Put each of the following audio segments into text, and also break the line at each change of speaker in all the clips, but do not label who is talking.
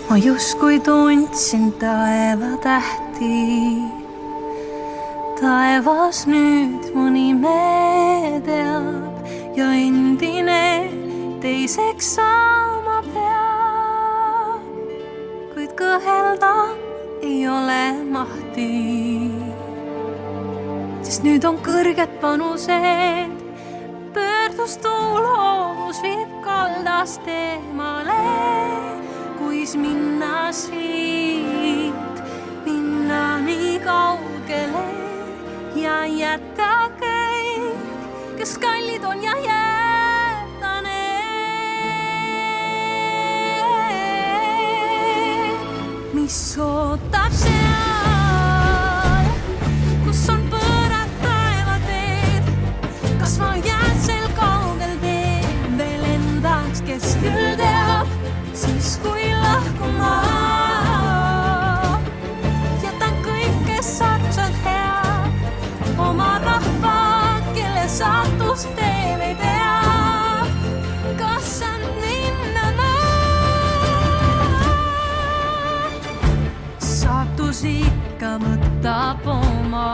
ma justkui tundsin taeva tähti. Taevas nüüd mu nime teab ja endine teiseks saama peab. Kuid kõhelda ei ole mahti, sest nüüd on kõrged panused. Pöördus tuul, loovus viib kaldast eemale. Kuis minna siit, minna nii kaugele ja jätta kõik, kes kallid on ja jätta need, mis ootab seal, kus on põrad taevateed. Kas ma jään sel kaugel teen veel endaks, kes küll teab, siis kui lahkuma jätan kõik, kes armsad head, oma rahva, kelle saatust veel ei tea. Kas on minna saatus ikka võtab oma,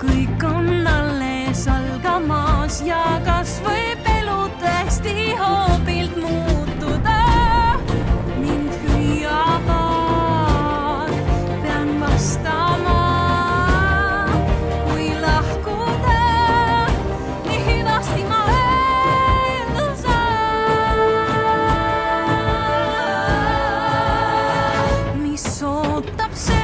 kõik on alles algamas ja kas võib elu tõesti hoobilt muutuda. Mind hüüavad, pean vastama, kui lahkuda, nii hüvasti ma öelda saan. Mis ootab seal,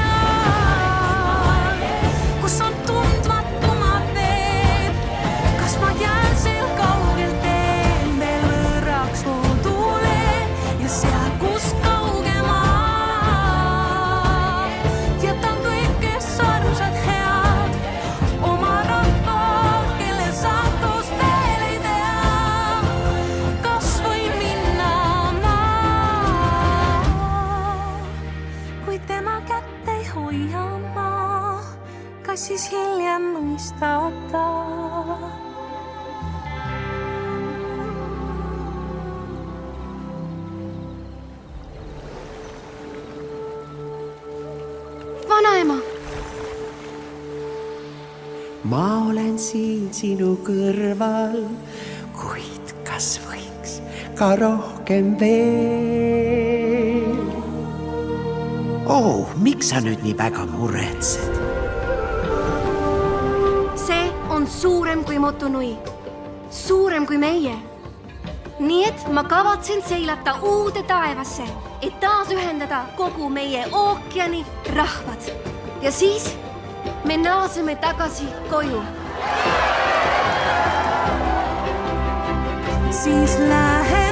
kus on tundmatumad need, kas ma jään sel kaugel teen veel võrraks kodule ja seal, kus kaugemal jätan kõik, kes armsad head, oma rahva, kelle saatust veel ei tea. Kas või minna kui tema kätt ei hoia ma, kas siis hiljem mõistab ta.
Vanaema,
Ma olen siin sinu kõrval, kuid kas võiks ka rohkem veel? Miks sa nüüd nii väga muretsed?
see on suurem kui Motunui, suurem kui meie. Nii et ma kavatsen seilata uude taevasse, et taas ühendada kogu meie ookeani rahvad. Ja siis me naaseme tagasi koju.
Siis lähe